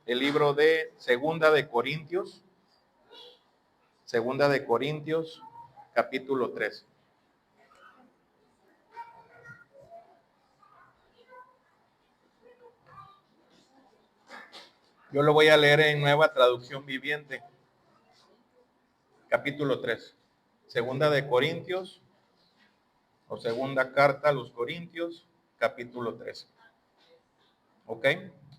El libro de Segunda de Corintios, capítulo 3. Yo lo voy a leer en Nueva Traducción Viviente, capítulo 3. Segunda de Corintios, o segunda carta a los Corintios, capítulo 3. ¿Ok?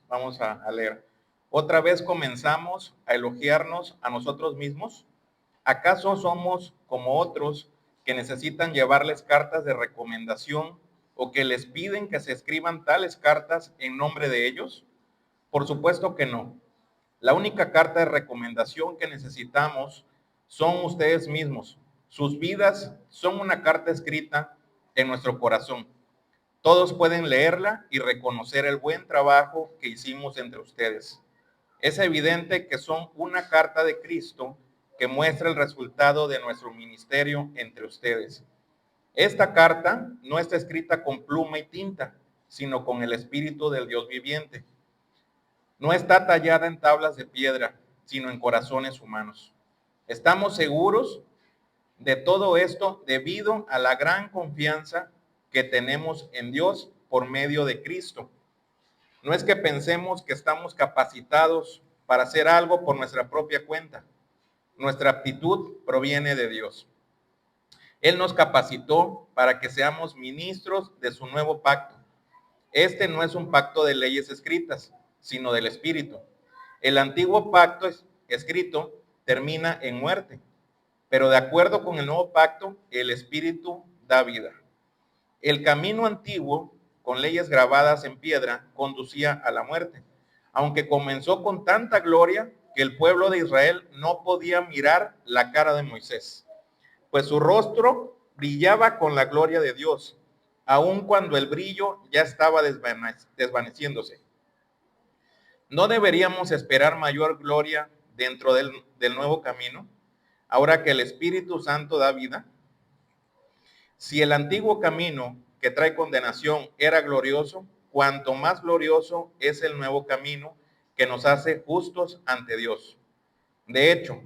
Vamos a leer. Otra vez comenzamos a elogiarnos a nosotros mismos. ¿Acaso somos como otros que necesitan llevarles cartas de recomendación o que les piden que se escriban tales cartas en nombre de ellos? Por supuesto que no. La única carta de recomendación que necesitamos son ustedes mismos. Sus vidas son una carta escrita en nuestro corazón. Todos pueden leerla y reconocer el buen trabajo que hicimos entre ustedes. Es evidente que son una carta de Cristo que muestra el resultado de nuestro ministerio entre ustedes. Esta carta no está escrita con pluma y tinta, sino con el Espíritu del Dios viviente. No está tallada en tablas de piedra, sino en corazones humanos. Estamos seguros de todo esto debido a la gran confianza que tenemos en Dios por medio de Cristo. No es que pensemos que estamos capacitados para hacer algo por nuestra propia cuenta. Nuestra aptitud proviene de Dios. Él nos capacitó para que seamos ministros de su nuevo pacto. Este no es un pacto de leyes escritas, sino del Espíritu. El antiguo pacto escrito termina en muerte, pero de acuerdo con el nuevo pacto, el Espíritu da vida. El camino antiguo, con leyes grabadas en piedra, conducía a la muerte, aunque comenzó con tanta gloria que el pueblo de Israel no podía mirar la cara de Moisés, pues su rostro brillaba con la gloria de Dios, aun cuando el brillo ya estaba desvaneciéndose. ¿No deberíamos esperar mayor gloria dentro del nuevo camino, ahora que el Espíritu Santo da vida? Si el antiguo camino que trae condenación era glorioso, cuanto más glorioso es el nuevo camino que nos hace justos ante Dios. De hecho,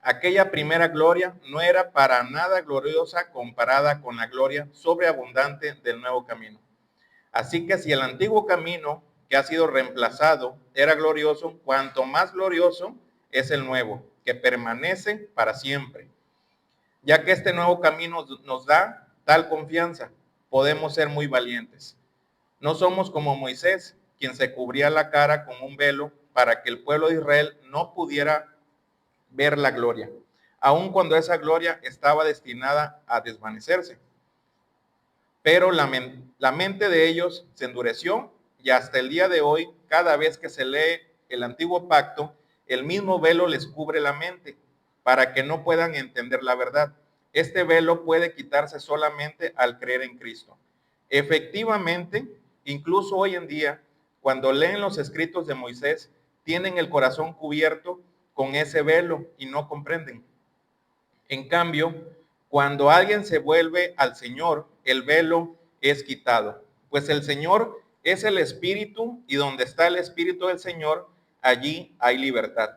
aquella primera gloria no era para nada gloriosa comparada con la gloria sobreabundante del nuevo camino. Así que si el antiguo camino que ha sido reemplazado era glorioso, cuanto más glorioso es el nuevo, que permanece para siempre. Ya que este nuevo camino nos da tal confianza, podemos ser muy valientes. No somos como Moisés, quien se cubría la cara con un velo para que el pueblo de Israel no pudiera ver la gloria, aun cuando esa gloria estaba destinada a desvanecerse. Pero la mente de ellos se endureció y hasta el día de hoy, cada vez que se lee el antiguo pacto, el mismo velo les cubre la mente para que no puedan entender la verdad. Este velo puede quitarse solamente al creer en Cristo. Efectivamente, incluso hoy en día, cuando leen los escritos de Moisés, tienen el corazón cubierto con ese velo y no comprenden. En cambio, cuando alguien se vuelve al Señor, el velo es quitado, pues el Señor es el Espíritu y donde está el Espíritu del Señor, allí hay libertad.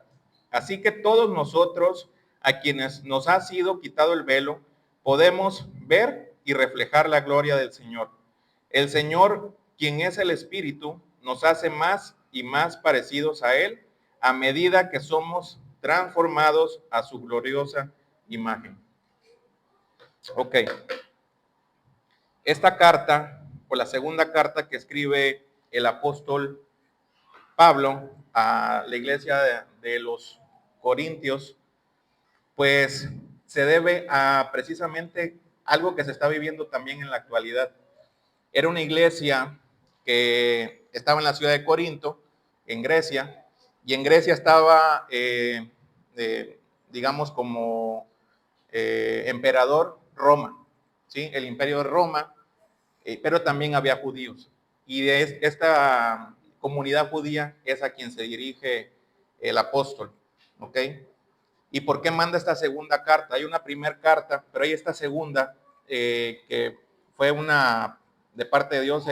Así que todos nosotros, a quienes nos ha sido quitado el velo, podemos ver y reflejar la gloria del Señor. El Señor, quien es el Espíritu, nos hace más y más parecidos a Él a medida que somos transformados a su gloriosa imagen. Ok. Esta carta, o la segunda carta que escribe el apóstol Pablo a la iglesia de los Corintios, pues se debe a precisamente algo que se está viviendo también en la actualidad. Era una iglesia que estaba en la ciudad de Corinto, en Grecia, y en Grecia estaba, digamos, como emperador Roma, ¿sí? El imperio de Roma, pero también había judíos. Y de esta comunidad judía es a quien se dirige el apóstol, ¿ok? ¿Y por qué manda esta segunda carta? Hay una primera carta, pero hay esta segunda que fue una de parte de Dios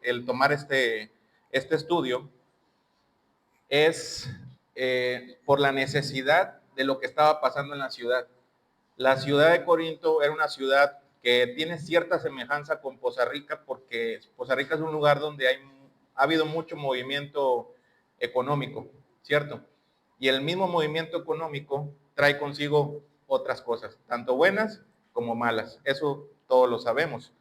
el tomar este estudio. es por la necesidad de lo que estaba pasando en la ciudad. La ciudad de Corinto era una ciudad que tiene cierta semejanza con Poza Rica, porque Poza Rica es un lugar donde ha habido mucho movimiento económico, ¿cierto? Y el mismo movimiento económico trae consigo otras cosas, tanto buenas como malas. Eso todos lo sabemos.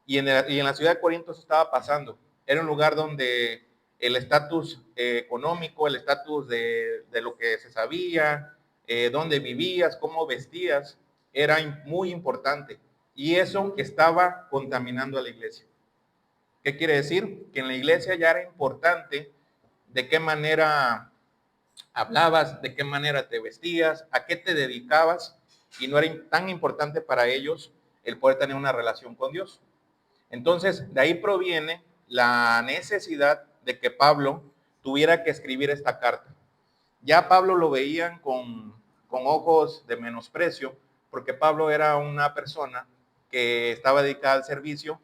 Y en la ciudad de Corinto eso estaba pasando. Era un lugar donde el estatus económico, el estatus de lo que se sabía, dónde vivías, cómo vestías, era muy importante. Y eso estaba contaminando a la iglesia. ¿Qué quiere decir? Que en la iglesia ya era importante de qué manera hablabas, de qué manera te vestías, a qué te dedicabas, y no era tan importante para ellos el poder tener una relación con Dios. Entonces, de ahí proviene la necesidad de que Pablo tuviera que escribir esta carta. Ya Pablo lo veían con ojos de menosprecio, porque Pablo era una persona que estaba dedicada al servicio,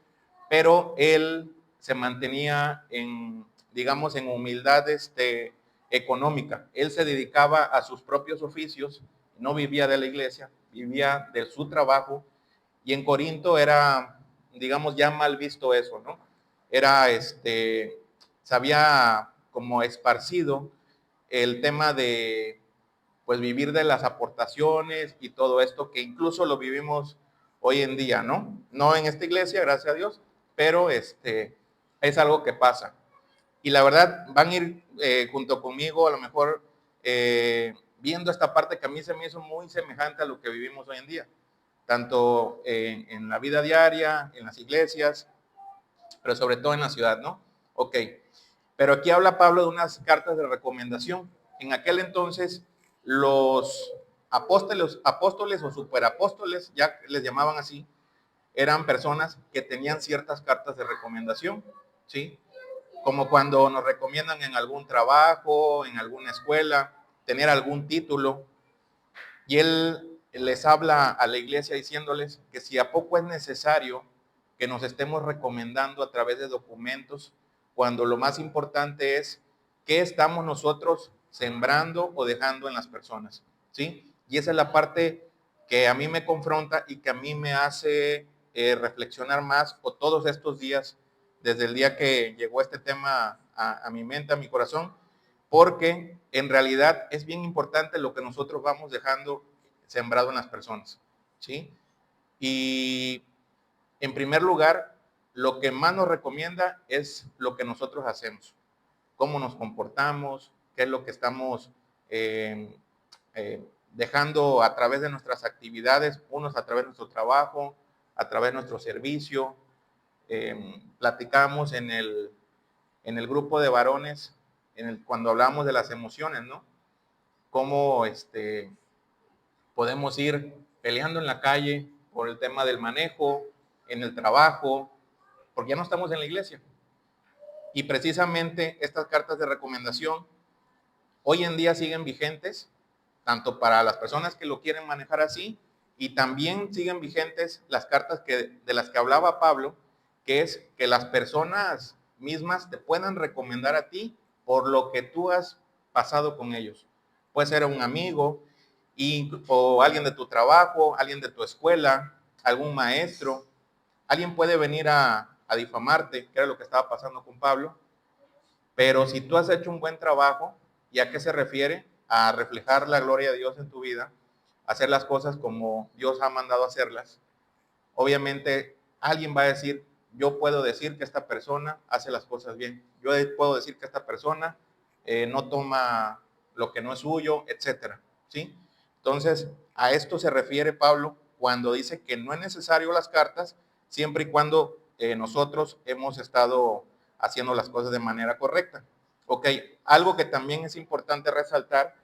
pero él se mantenía en, digamos, en humildad económica. Él se dedicaba a sus propios oficios, no vivía de la iglesia, vivía de su trabajo, y en Corinto era, digamos, ya mal visto eso, ¿no? Era, se había como esparcido el tema de, pues, vivir de las aportaciones y todo esto, que incluso lo vivimos hoy en día, ¿no? No en esta iglesia, gracias a Dios, pero es algo que pasa. Y la verdad, van a ir junto conmigo, a lo mejor, viendo esta parte que a mí se me hizo muy semejante a lo que vivimos hoy en día, tanto en la vida diaria, en las iglesias, pero sobre todo en la ciudad, ¿no? Ok, pero aquí habla Pablo de unas cartas de recomendación. En aquel entonces, los apóstoles o superapóstoles, ya les llamaban así, eran personas que tenían ciertas cartas de recomendación, ¿sí? Como cuando nos recomiendan en algún trabajo, en alguna escuela, tener algún título, y él les habla a la iglesia diciéndoles que si a poco es necesario que nos estemos recomendando a través de documentos, cuando lo más importante es qué estamos nosotros sembrando o dejando en las personas, ¿sí? Y esa es la parte que a mí me confronta y que a mí me hace reflexionar más, o todos estos días, desde el día que llegó este tema a mi mente, a mi corazón, porque en realidad es bien importante lo que nosotros vamos dejando sembrado en las personas, ¿sí? Y en primer lugar, lo que más nos recomienda es lo que nosotros hacemos, cómo nos comportamos, qué es lo que estamos dejando a través de nuestras actividades, unos a través de nuestro trabajo, a través de nuestro servicio. Platicamos en el grupo de varones, cuando hablamos de las emociones, ¿no? Cómo podemos ir peleando en la calle por el tema del manejo, en el trabajo, porque ya no estamos en la iglesia. Y precisamente estas cartas de recomendación hoy en día siguen vigentes, tanto para las personas que lo quieren manejar así, y también siguen vigentes las cartas de las que hablaba Pablo, que es que las personas mismas te puedan recomendar a ti por lo que tú has pasado con ellos. Puede ser un amigo o alguien de tu trabajo, alguien de tu escuela, algún maestro. Alguien puede venir a difamarte, que era lo que estaba pasando con Pablo, pero si tú has hecho un buen trabajo, ¿y a qué se refiere? A reflejar la gloria de Dios en tu vida, hacer las cosas como Dios ha mandado hacerlas. Obviamente, alguien va a decir, yo puedo decir que esta persona hace las cosas bien. Yo puedo decir que esta persona no toma lo que no es suyo, etcétera, ¿sí? Entonces, a esto se refiere Pablo cuando dice que no es necesario las cartas, siempre y cuando nosotros hemos estado haciendo las cosas de manera correcta. Ok, algo que también es importante resaltar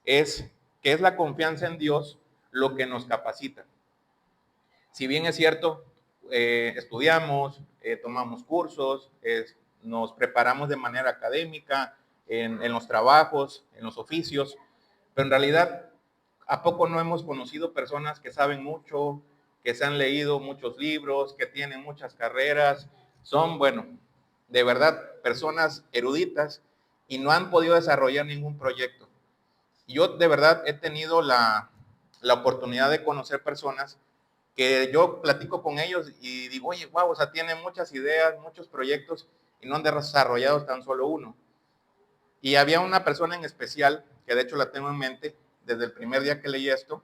es que es la confianza en Dios lo que nos capacita. Si bien es cierto, estudiamos, tomamos cursos, nos preparamos de manera académica, en los trabajos, en los oficios, pero en realidad, ¿a poco no hemos conocido personas que saben mucho, que se han leído muchos libros, que tienen muchas carreras? Son, bueno, de verdad, personas eruditas, y no han podido desarrollar ningún proyecto. Y yo de verdad he tenido la oportunidad de conocer personas que yo platico con ellos y digo, oye, wow, o sea, tienen muchas ideas, muchos proyectos y no han desarrollado tan solo uno. Y había una persona en especial, que de hecho la tengo en mente desde el primer día que leí esto,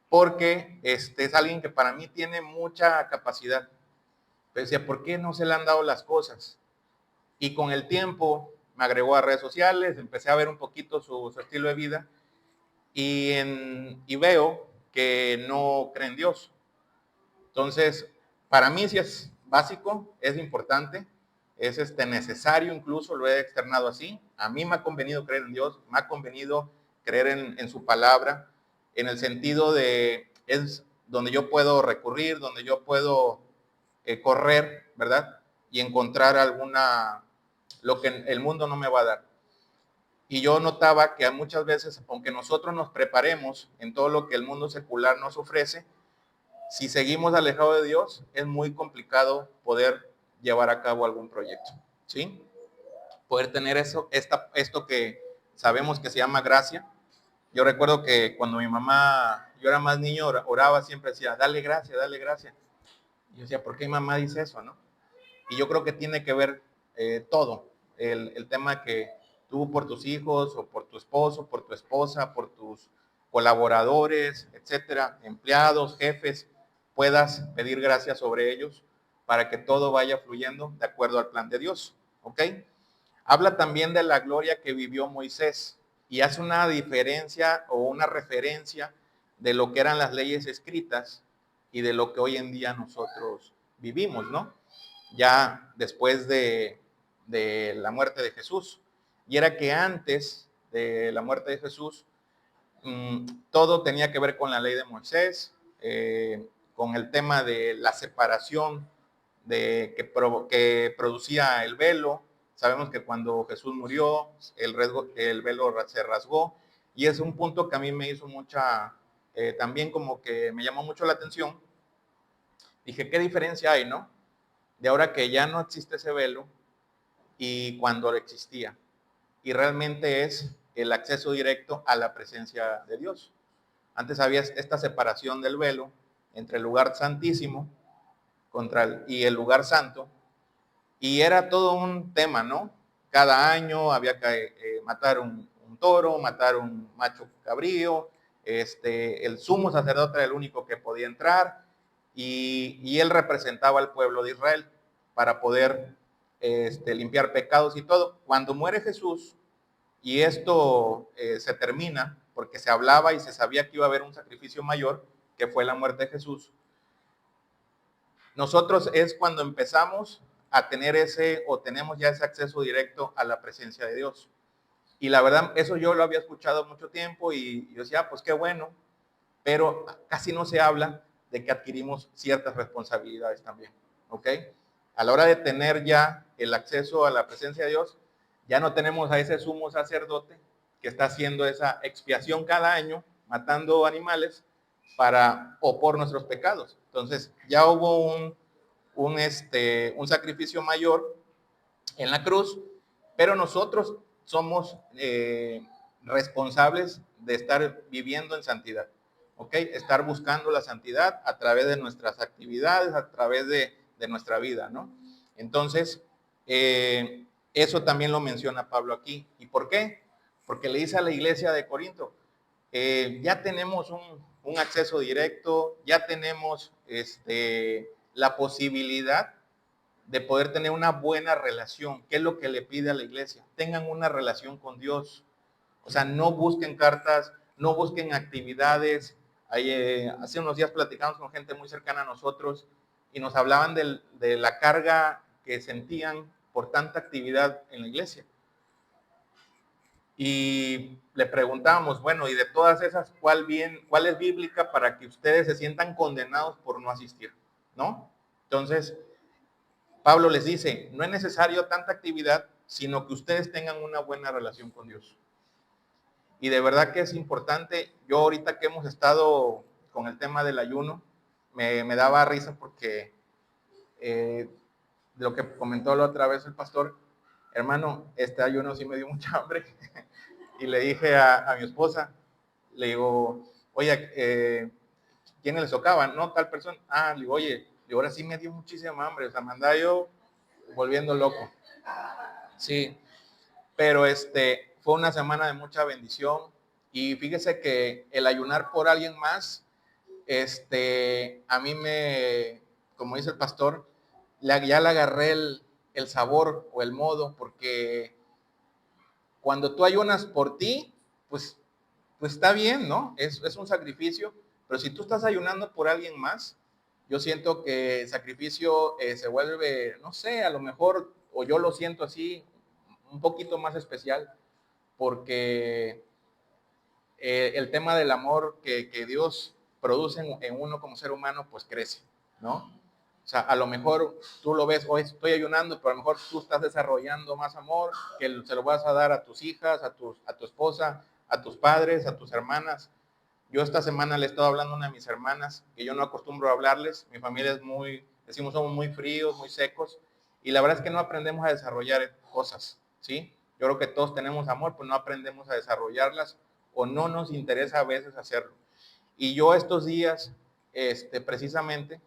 porque es alguien que para mí tiene mucha capacidad. Pero decía, ¿por qué no se le han dado las cosas? Y con el tiempo me agregó a redes sociales, empecé a ver un poquito su estilo de vida y veo que no cree en Dios. Entonces, para mí sí es básico, es importante, es necesario, incluso lo he externado así. A mí me ha convenido creer en Dios, me ha convenido creer en su palabra, en el sentido de es donde yo puedo recurrir, donde yo puedo correr, ¿verdad? Y encontrar lo que el mundo no me va a dar. Y yo notaba que muchas veces, aunque nosotros nos preparemos en todo lo que el mundo secular nos ofrece, si seguimos alejados de Dios, es muy complicado poder llevar a cabo algún proyecto, ¿sí? Poder tener esto que sabemos que se llama gracia. Yo recuerdo que cuando mi mamá, yo era más niño, oraba, siempre decía, dale gracia, dale gracia. Y yo decía, ¿por qué mi mamá dice eso, no? Y yo creo que tiene que ver todo, el tema que tú por tus hijos o por tu esposo, por tu esposa, por tus colaboradores, etcétera, empleados, jefes, puedas pedir gracias sobre ellos para que todo vaya fluyendo de acuerdo al plan de Dios, ¿ok? Habla también de la gloria que vivió Moisés y hace una diferencia o una referencia de lo que eran las leyes escritas y de lo que hoy en día nosotros vivimos, ¿no? Ya después de la muerte de Jesús. Y era que antes de la muerte de Jesús, todo tenía que ver con la ley de Moisés, con el tema de la separación que producía el velo. Sabemos que cuando Jesús murió, el velo se rasgó, y es un punto que a mí me hizo también como que me llamó mucho la atención. Dije, ¿qué diferencia hay, no? De ahora que ya no existe ese velo y cuando existía. Y realmente es el acceso directo a la presencia de Dios. Antes había esta separación del velo entre el lugar santísimo y el lugar santo, y era todo un tema, ¿no? Cada año había que matar un toro, matar un macho cabrío, el sumo sacerdote era el único que podía entrar, y él representaba al pueblo de Israel para poder limpiar pecados y todo. Cuando muere Jesús, y esto se termina, porque se hablaba y se sabía que iba a haber un sacrificio mayor, que fue la muerte de Jesús, nosotros es cuando empezamos a tener tenemos ya ese acceso directo a la presencia de Dios. Y la verdad, eso yo lo había escuchado mucho tiempo y yo decía, pues qué bueno, pero casi no se habla de que adquirimos ciertas responsabilidades también, ¿ok? A la hora de tener ya el acceso a la presencia de Dios, ya no tenemos a ese sumo sacerdote que está haciendo esa expiación cada año, matando animales o por nuestros pecados. Entonces, ya hubo un sacrificio mayor en la cruz, pero nosotros somos responsables de estar viviendo en santidad, ¿ok? Estar buscando la santidad a través de nuestras actividades, a través de nuestra vida, ¿no? Entonces, eso también lo menciona Pablo aquí. ¿Y por qué? Porque le dice a la iglesia de Corinto, ya tenemos un acceso directo, ya tenemos la posibilidad de poder tener una buena relación. ¿Qué es lo que le pide a la iglesia? Tengan una relación con Dios. O sea, no busquen cartas, no busquen actividades. Hace unos días platicamos con gente muy cercana a nosotros y nos hablaban de la carga que sentían por tanta actividad en la iglesia. Y le preguntábamos, bueno, y de todas esas, ¿cuál es bíblica para que ustedes se sientan condenados por no asistir? ¿No? Entonces, Pablo les dice, no es necesario tanta actividad, sino que ustedes tengan una buena relación con Dios. Y de verdad que es importante. Yo ahorita que hemos estado con el tema del ayuno, me daba risa porque lo que comentó la otra vez el pastor, hermano, este ayuno sí me dio mucha hambre. Y le dije a mi esposa, le digo, oye, ¿quién les tocaba? No, tal persona. Le digo, oye, y ahora sí me dio muchísima hambre, o sea, me andaba yo volviendo loco. Sí, pero fue una semana de mucha bendición y fíjese que el ayunar por alguien más, a mí como dice el pastor, ya le agarré el sabor o el modo, porque cuando tú ayunas por ti, pues está bien, ¿no? Es un sacrificio, pero si tú estás ayunando por alguien más, yo siento que el sacrificio se vuelve, no sé, a lo mejor, o yo lo siento así, un poquito más especial, porque el tema del amor que Dios produce en uno como ser humano, pues crece, ¿no? O sea, a lo mejor tú lo ves, hoy estoy ayunando, pero a lo mejor tú estás desarrollando más amor, que se lo vas a dar a tus hijas, a tu esposa, a tus padres, a tus hermanas. Yo esta semana le he estado hablando a una de mis hermanas, que yo no acostumbro a hablarles. Mi familia es decimos, somos muy fríos, muy secos, y la verdad es que no aprendemos a desarrollar cosas, ¿sí? Yo creo que todos tenemos amor, pero no aprendemos a desarrollarlas, o no nos interesa a veces hacerlo. Y yo estos días, precisamente,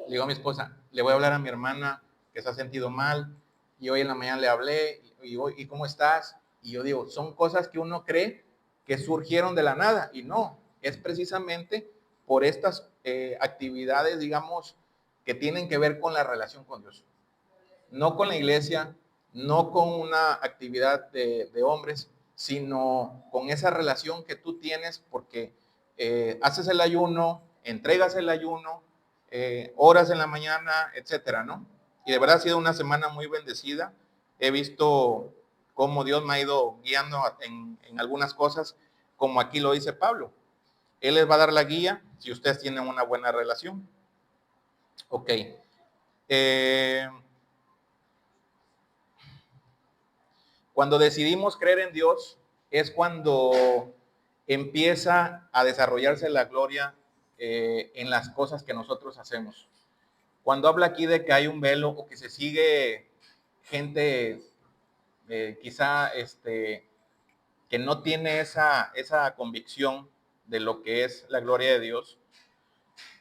le digo a mi esposa, le voy a hablar a mi hermana que se ha sentido mal, y hoy en la mañana le hablé, ¿y cómo estás? Y yo digo, son cosas que uno cree que surgieron de la nada, y no, es precisamente por estas actividades, digamos, que tienen que ver con la relación con Dios. No con la iglesia, no con una actividad de hombres, sino con esa relación que tú tienes porque haces el ayuno, entregas el ayuno, horas en la mañana, etcétera, ¿no? Y de verdad ha sido una semana muy bendecida. He visto cómo Dios me ha ido guiando en algunas cosas, como aquí lo dice Pablo. Él les va a dar la guía si ustedes tienen una buena relación. Ok. Cuando decidimos creer en Dios es cuando empieza a desarrollarse la gloria en las cosas que nosotros hacemos. Cuando habla aquí de que hay un velo o que se sigue gente quizá que no tiene esa convicción de lo que es la gloria de Dios,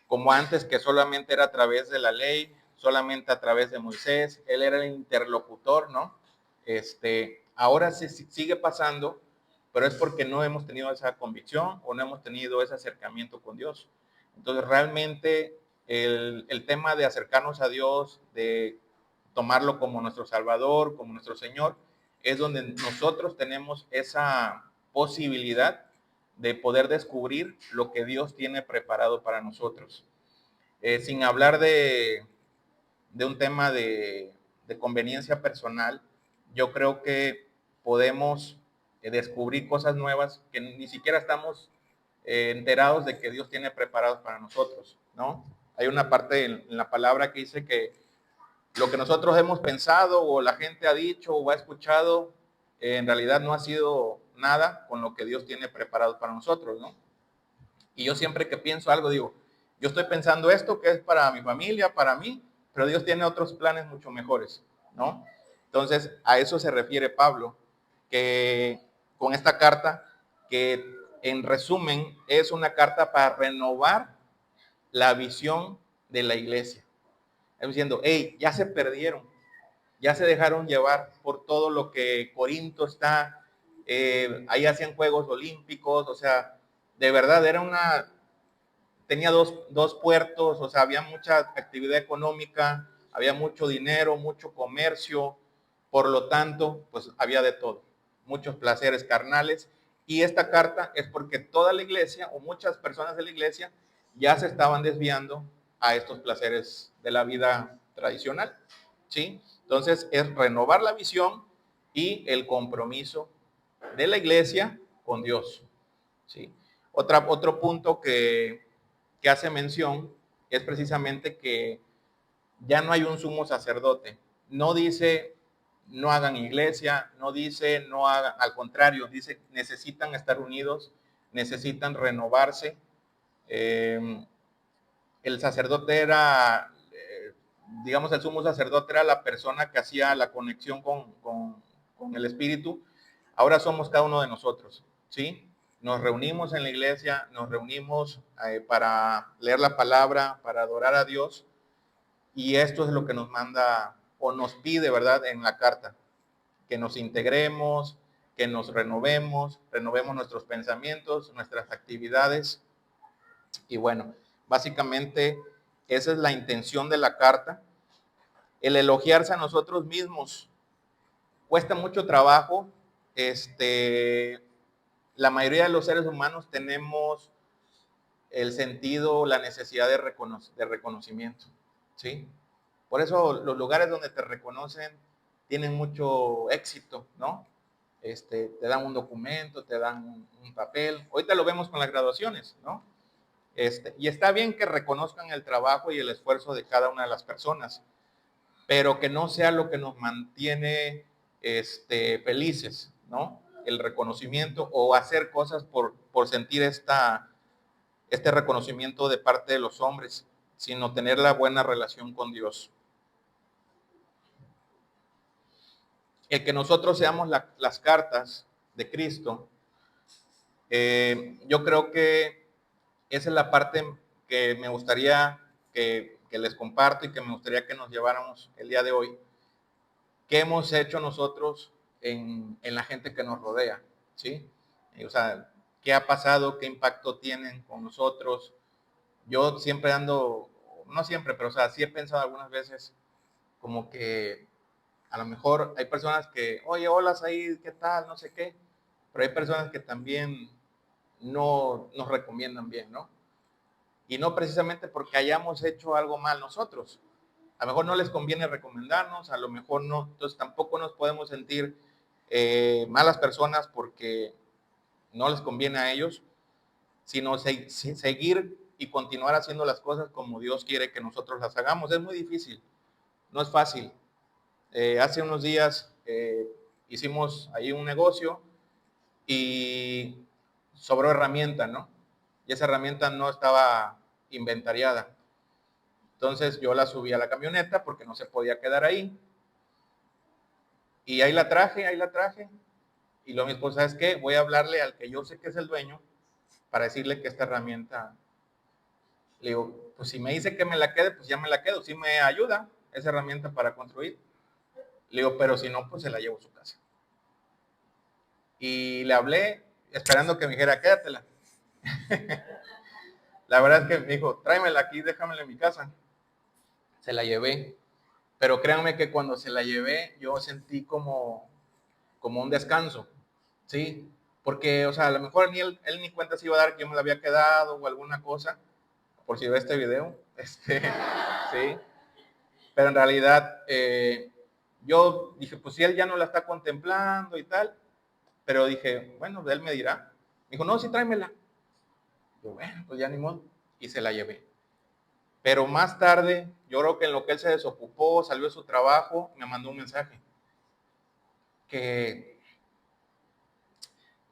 como antes que solamente era a través de la ley, solamente a través de Moisés, él era el interlocutor, ¿no? Ahora se sigue pasando, pero es porque no hemos tenido esa convicción o no hemos tenido ese acercamiento con Dios. Entonces realmente el tema de acercarnos a Dios, de tomarlo como nuestro Salvador, como nuestro Señor, es donde nosotros tenemos esa posibilidad de poder descubrir lo que Dios tiene preparado para nosotros. Sin hablar de un tema de conveniencia personal, yo creo que podemos descubrir cosas nuevas que ni siquiera estamos enterados de que Dios tiene preparados para nosotros, ¿no? Hay una parte en la palabra que dice que lo que nosotros hemos pensado o la gente ha dicho o ha escuchado, en realidad no ha sido nada con lo que Dios tiene preparado para nosotros, ¿no? Y yo siempre que pienso algo digo, yo estoy pensando esto que es para mi familia, para mí, pero Dios tiene otros planes mucho mejores, ¿no? Entonces, a eso se refiere Pablo, que con esta carta, que en resumen es una carta para renovar la visión de la iglesia. Es diciendo, hey, ya se perdieron, ya se dejaron llevar por todo lo que Corinto está, ahí hacían Juegos Olímpicos, o sea, de verdad tenía dos puertos, o sea, había mucha actividad económica, había mucho dinero, mucho comercio, por lo tanto, pues había de todo, muchos placeres carnales, y esta carta es porque toda la iglesia, o muchas personas de la iglesia, ya se estaban desviando a estos placeres de la vida tradicional, ¿sí? Entonces, es renovar la visión y el compromiso de la iglesia con Dios, ¿sí? Otro punto que hace mención es precisamente que ya no hay un sumo sacerdote. No dice no hagan iglesia, no dice no hagan, al contrario, dice necesitan estar unidos, necesitan renovarse. El sacerdote era digamos, el sumo sacerdote era la persona que hacía la conexión con el Espíritu. Ahora somos cada uno de nosotros, ¿sí? Nos reunimos en la iglesia, nos reunimos para leer la palabra, para adorar a Dios, y esto es lo que nos manda o nos pide, ¿verdad?, en la carta, que nos integremos, que nos renovemos nuestros pensamientos, nuestras actividades, y bueno, básicamente esa es la intención de la carta. El elogiarse a nosotros mismos cuesta mucho trabajo. La mayoría de los seres humanos tenemos el sentido, la necesidad de reconocimiento, ¿sí? Por eso los lugares donde te reconocen tienen mucho éxito, ¿no? Te dan un documento, te dan un papel. Ahorita lo vemos con las graduaciones, ¿no? Y está bien que reconozcan el trabajo y el esfuerzo de cada una de las personas, pero que no sea lo que nos mantiene felices, ¿no? El reconocimiento o hacer cosas por sentir este reconocimiento de parte de los hombres, sino tener la buena relación con Dios. El que nosotros seamos las cartas de Cristo, yo creo que esa es la parte que me gustaría que les comparto y que me gustaría que nos lleváramos el día de hoy. ¿Qué hemos hecho nosotros en la gente que nos rodea? ¿Sí? O sea, ¿qué ha pasado? ¿Qué impacto tienen con nosotros? Yo siempre ando, no siempre, pero o sea, sí he pensado algunas veces como que a lo mejor hay personas que, oye, hola, ahí, ¿qué tal? No sé qué. Pero hay personas que también no nos recomiendan bien, ¿no? Y no precisamente porque hayamos hecho algo mal nosotros. A lo mejor no les conviene recomendarnos, a lo mejor no. Entonces tampoco nos podemos sentir malas personas porque no les conviene a ellos, sino seguir y continuar haciendo las cosas como Dios quiere que nosotros las hagamos. Es muy difícil, no es fácil. Hace unos días hicimos ahí un negocio y sobró herramienta, ¿no? Y esa herramienta no estaba inventariada. Entonces yo la subí a la camioneta porque no se podía quedar ahí. Y ahí la traje. Y luego mi esposa, ¿sabes qué? Voy a hablarle al que yo sé que es el dueño para decirle que esta herramienta, le digo, pues si me dice que me la quede, pues ya me la quedo. Si me ayuda esa herramienta para construir. Le digo, pero si no, pues se la llevo a su casa. Y le hablé esperando que me dijera, quédatela. La verdad es que me dijo, tráemela aquí, déjamela en mi casa. Se la llevé. Pero créanme que cuando se la llevé, yo sentí como un descanso, ¿sí? Porque, o sea, a lo mejor ni él ni cuenta se iba a dar que yo me la había quedado o alguna cosa, por si ve este video, ¿sí? Pero en realidad, yo dije, pues si él ya no la está contemplando y tal, pero dije, bueno, él me dirá. Me dijo, no, sí, tráemela. Yo, bueno, pues ya ni modo, y se la llevé. Pero más tarde, yo creo que en lo que él se desocupó, salió de su trabajo, me mandó un mensaje que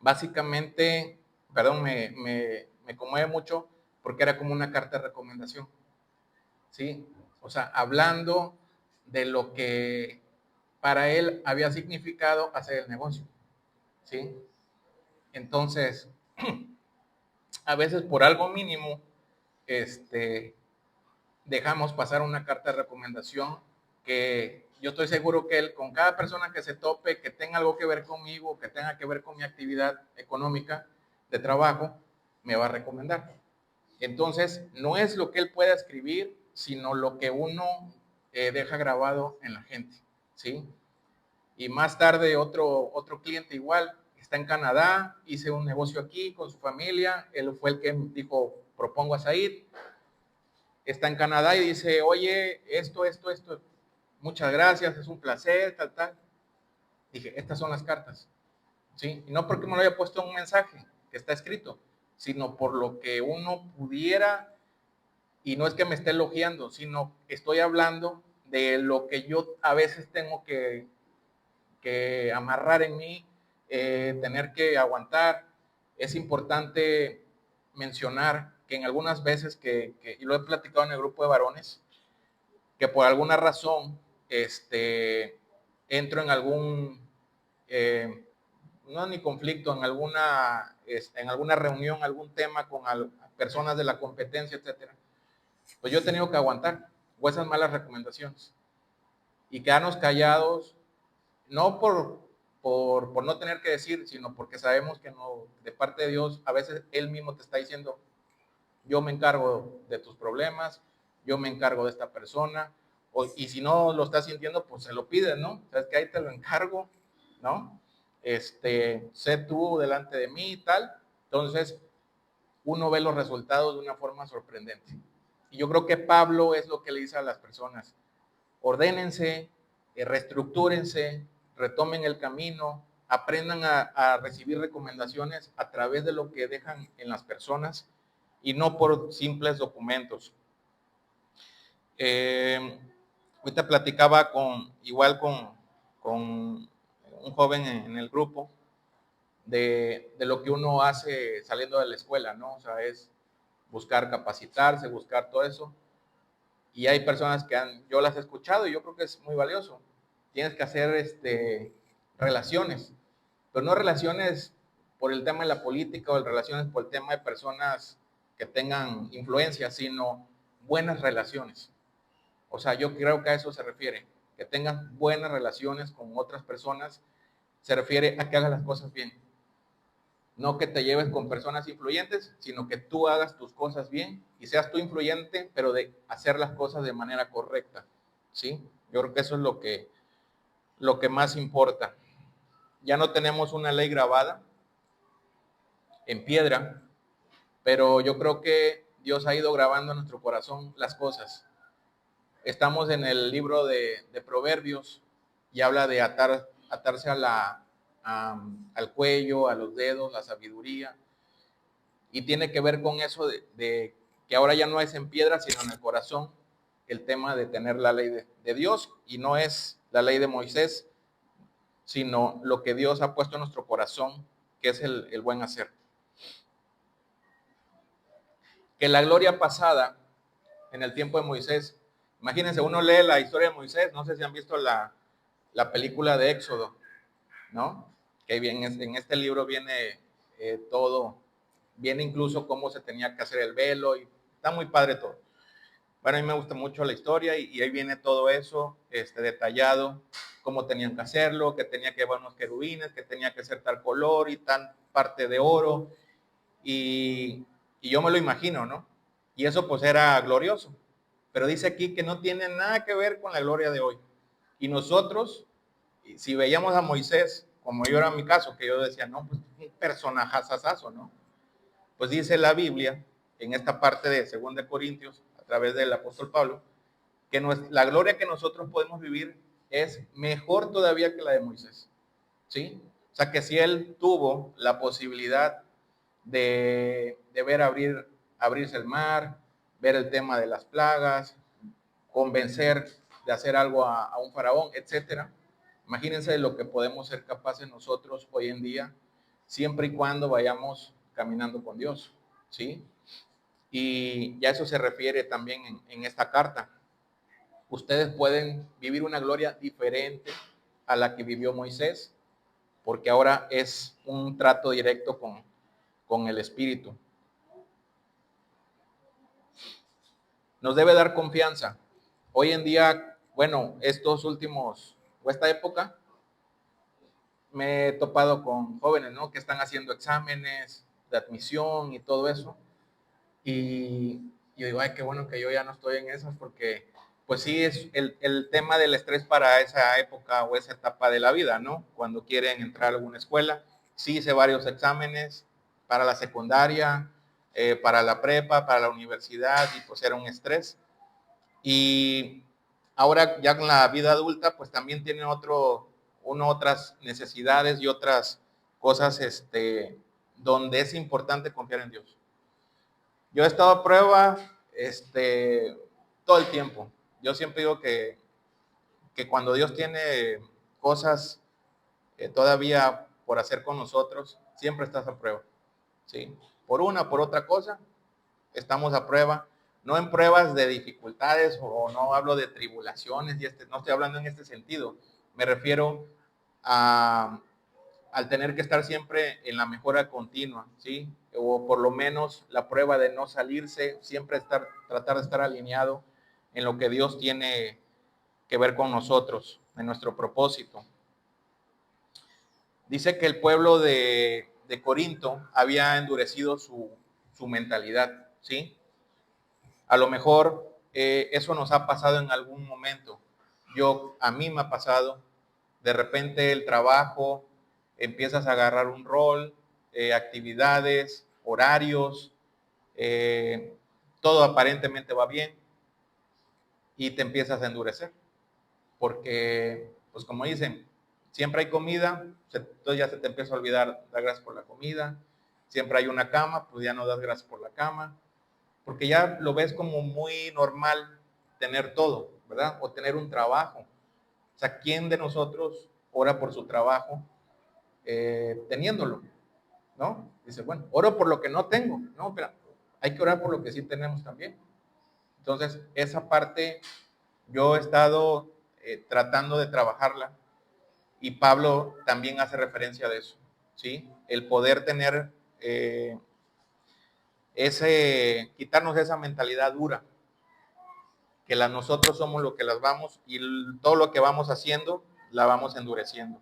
básicamente, perdón, me conmueve mucho porque era como una carta de recomendación, ¿sí? O sea, hablando de lo que para él había significado hacer el negocio, ¿sí? Entonces, a veces por algo mínimo, dejamos pasar una carta de recomendación que yo estoy seguro que él, con cada persona que se tope, que tenga algo que ver conmigo, que tenga que ver con mi actividad económica de trabajo, me va a recomendar. Entonces, no es lo que él pueda escribir, sino lo que uno deja grabado en la gente, ¿sí? Y más tarde otro cliente igual, está en Canadá, hice un negocio aquí con su familia, él fue el que dijo, propongo a Said, está en Canadá y dice, oye, esto, muchas gracias, es un placer, tal, tal. Dije, estas son las cartas, ¿sí? Y no porque me lo haya puesto en un mensaje que está escrito, sino por lo que uno pudiera, y no es que me esté elogiando, sino estoy hablando de lo que yo a veces tengo que amarrar en mí, tener que aguantar. Es importante mencionar que en algunas veces y lo he platicado en el grupo de varones, que por alguna razón entro en algún, no ni conflicto, en alguna reunión, algún tema con personas de la competencia, etcétera, pues yo he tenido que aguantar o esas malas recomendaciones y quedarnos callados, no por no tener que decir, sino porque sabemos que no, de parte de Dios, a veces Él mismo te está diciendo, yo me encargo de tus problemas, yo me encargo de esta persona, y si no lo estás sintiendo, pues se lo pides, ¿no? Sabes que ahí te lo encargo, ¿no? Sé tú delante de mí y tal. Entonces, uno ve los resultados de una forma sorprendente. Y yo creo que Pablo es lo que le dice a las personas, ordénense, reestructúrense, retomen el camino, aprendan a recibir recomendaciones a través de lo que dejan en las personas y no por simples documentos. Ahorita platicaba igual con un joven en el grupo de lo que uno hace saliendo de la escuela, ¿no? O sea, es buscar capacitarse, buscar todo eso. Y hay personas que yo las he escuchado y yo creo que es muy valioso. Tienes que hacer relaciones, pero no relaciones por el tema de la política o relaciones por el tema de personas que tengan influencia, sino buenas relaciones. O sea, yo creo que a eso se refiere, que tengas buenas relaciones con otras personas, se refiere a que hagas las cosas bien. No que te lleves con personas influyentes, sino que tú hagas tus cosas bien y seas tú influyente, pero de hacer las cosas de manera correcta, ¿sí? Yo creo que eso es lo que más importa. Ya no tenemos una ley grabada en piedra, pero yo creo que Dios ha ido grabando en nuestro corazón las cosas. Estamos en el libro de Proverbios y habla de atarse al cuello, a los dedos, la sabiduría. Y tiene que ver con eso de que ahora ya no es en piedra, sino en el corazón, el tema de tener la ley de Dios. Y no es la ley de Moisés, sino lo que Dios ha puesto en nuestro corazón, que es el buen hacer. Que la gloria pasada en el tiempo de Moisés, imagínense, uno lee la historia de Moisés, no sé si han visto la película de Éxodo, ¿no? Que en este libro viene todo, viene incluso cómo se tenía que hacer el velo, y está muy padre todo. Bueno, a mí me gusta mucho la historia y ahí viene todo eso detallado, cómo tenían que hacerlo, que tenía que llevar unos querubines, que tenía que ser tal color y tan parte de oro, y yo me lo imagino, ¿no? Y eso pues era glorioso. Pero dice aquí que no tiene nada que ver con la gloria de hoy. Y nosotros, si veíamos a Moisés, como yo era mi caso, que yo decía, no, pues un personajazazazo, ¿no? Pues dice la Biblia, en esta parte de 2 Corintios, a través del apóstol Pablo, que la gloria que nosotros podemos vivir es mejor todavía que la de Moisés, ¿sí? O sea, que si él tuvo la posibilidad de ver abrirse el mar, ver el tema de las plagas, convencer de hacer algo a un faraón, etcétera. Imagínense de lo que podemos ser capaces nosotros hoy en día, siempre y cuando vayamos caminando con Dios, ¿sí? Y ya eso se refiere también en esta carta. Ustedes pueden vivir una gloria diferente a la que vivió Moisés, porque ahora es un trato directo con el Espíritu. Nos debe dar confianza. Hoy en día, bueno, esta época, me he topado con jóvenes, ¿no? Que están haciendo exámenes de admisión y todo eso. Y yo digo, ay, qué bueno que yo ya no estoy en esas, porque pues sí es el tema del estrés para esa época o esa etapa de la vida, ¿no? Cuando quieren entrar a alguna escuela. Sí hice varios exámenes para la secundaria, para la prepa, para la universidad, y pues era un estrés. Y ahora ya con la vida adulta, pues también tiene otras necesidades y otras cosas donde es importante confiar en Dios. Yo he estado a prueba todo el tiempo. Yo siempre digo que cuando Dios tiene cosas todavía por hacer con nosotros, siempre estás a prueba, ¿sí? Por una, por otra cosa, estamos a prueba, no en pruebas de dificultades o no hablo de tribulaciones, no estoy hablando en este sentido. Me refiero al tener que estar siempre en la mejora continua, ¿sí? O por lo menos la prueba de no salirse, siempre tratar de estar alineado en lo que Dios tiene que ver con nosotros, en nuestro propósito. Dice que el pueblo de Corinto había endurecido su mentalidad, ¿sí? A lo mejor eso nos ha pasado en algún momento. A mí me ha pasado, de repente el trabajo, empiezas a agarrar un rol, actividades, horarios, todo aparentemente va bien y te empiezas a endurecer. Porque, pues como dicen, siempre hay comida, entonces ya se te empieza a olvidar dar gracias por la comida. Siempre hay una cama, pues ya no das gracias por la cama. Porque ya lo ves como muy normal tener todo, ¿verdad? O tener un trabajo. O sea, ¿quién de nosotros ora por su trabajo teniéndolo? ¿No? Dice, bueno, oro por lo que no tengo. No, pero hay que orar por lo que sí tenemos también. Entonces, esa parte yo he estado tratando de trabajarla y Pablo también hace referencia de eso, ¿sí? El poder tener quitarnos esa mentalidad dura, que nosotros somos lo que las vamos y todo lo que vamos haciendo la vamos endureciendo.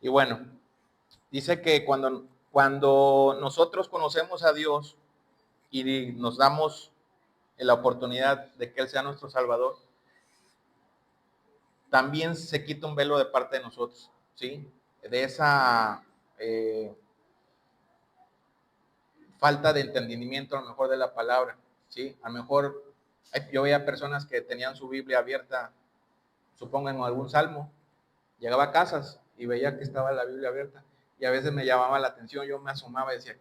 Y bueno, dice que cuando nosotros conocemos a Dios y nos damos la oportunidad de que Él sea nuestro Salvador, también se quita un velo de parte de nosotros, ¿sí? De esa falta de entendimiento a lo mejor de la palabra, ¿sí? A lo mejor yo veía personas que tenían su Biblia abierta, supongo en algún salmo, llegaba a casas y veía que estaba la Biblia abierta y a veces me llamaba la atención, yo me asomaba y decía,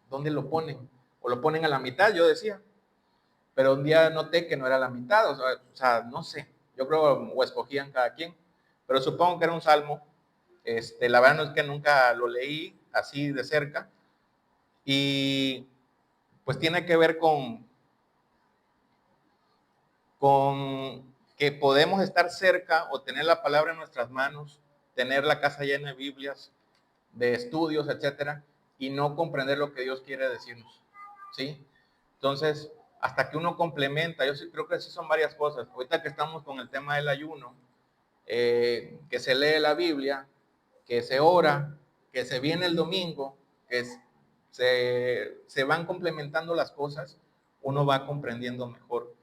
¿dónde lo ponen? O lo ponen a la mitad, yo decía, pero un día noté que no era la mitad, o sea no sé, yo creo o escogían cada quien, pero supongo que era un salmo, la verdad no es que nunca lo leí así de cerca, y pues tiene que ver con que podemos estar cerca o tener la palabra en nuestras manos, tener la casa llena de Biblias, de estudios, etcétera, y no comprender lo que Dios quiere decirnos, ¿sí? Entonces, hasta que uno complementa, yo sí creo que sí son varias cosas. Ahorita que estamos con el tema del ayuno, que se lee la Biblia, que se ora, que se viene el domingo, que se van complementando las cosas, uno va comprendiendo mejor.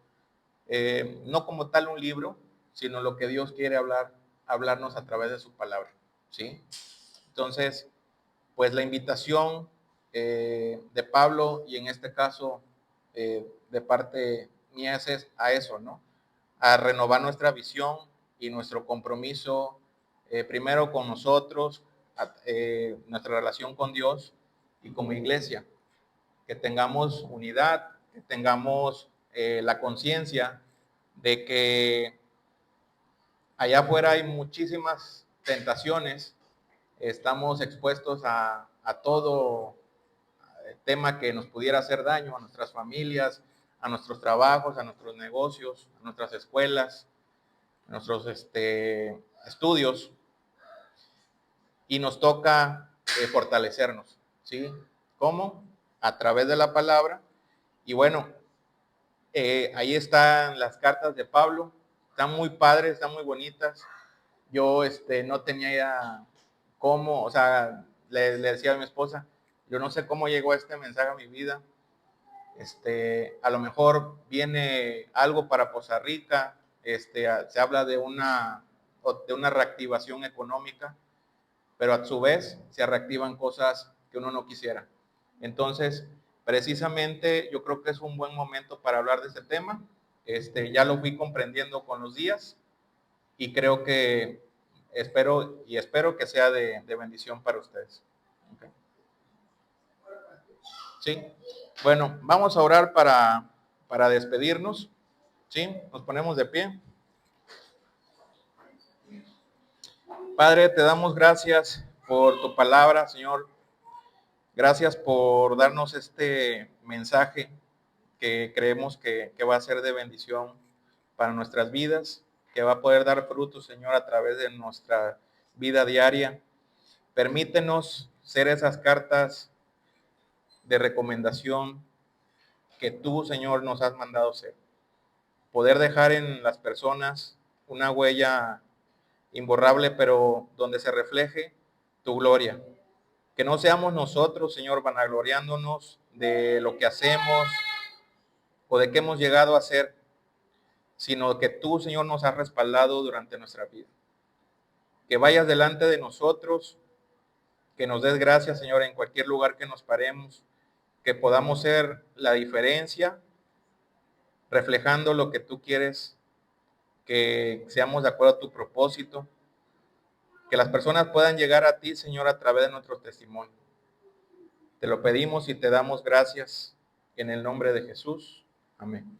No como tal un libro, sino lo que Dios quiere hablarnos a través de su palabra, ¿sí? Entonces, pues la invitación de Pablo y en este caso de parte mía es a eso, ¿no? A renovar nuestra visión y nuestro compromiso primero con nosotros, nuestra relación con Dios y como iglesia, que tengamos unidad, que tengamos la conciencia de que allá afuera hay muchísimas tentaciones, estamos expuestos a todo tema que nos pudiera hacer daño a nuestras familias, a nuestros trabajos, a nuestros negocios, a nuestras escuelas, a nuestros estudios, y nos toca fortalecernos, ¿sí? ¿Cómo? A través de la palabra. Y bueno, ahí están las cartas de Pablo, están muy padres, están muy bonitas. Yo no tenía idea cómo, o sea, le decía a mi esposa, yo no sé cómo llegó este mensaje a mi vida. A lo mejor viene algo para Poza Rica, se habla de una reactivación económica, pero a su vez se reactivan cosas que uno no quisiera. Entonces, precisamente yo creo que es un buen momento para hablar de este tema. Ya lo fui comprendiendo con los días y creo que espero que sea de bendición para ustedes. Okay. Sí. Bueno, vamos a orar para despedirnos. Sí, nos ponemos de pie. Padre, te damos gracias por tu palabra, Señor. Gracias por darnos este mensaje que creemos que va a ser de bendición para nuestras vidas, que va a poder dar frutos, Señor, a través de nuestra vida diaria. Permítenos ser esas cartas de recomendación que tú, Señor, nos has mandado ser. Poder dejar en las personas una huella imborrable, pero donde se refleje tu gloria. Que no seamos nosotros, Señor, vanagloriándonos de lo que hacemos o de qué hemos llegado a ser, sino que tú, Señor, nos has respaldado durante nuestra vida. Que vayas delante de nosotros, que nos des gracias, Señor, en cualquier lugar que nos paremos, que podamos ser la diferencia, reflejando lo que tú quieres, que seamos de acuerdo a tu propósito, que las personas puedan llegar a ti, Señor, a través de nuestro testimonio. Te lo pedimos y te damos gracias en el nombre de Jesús. Amén.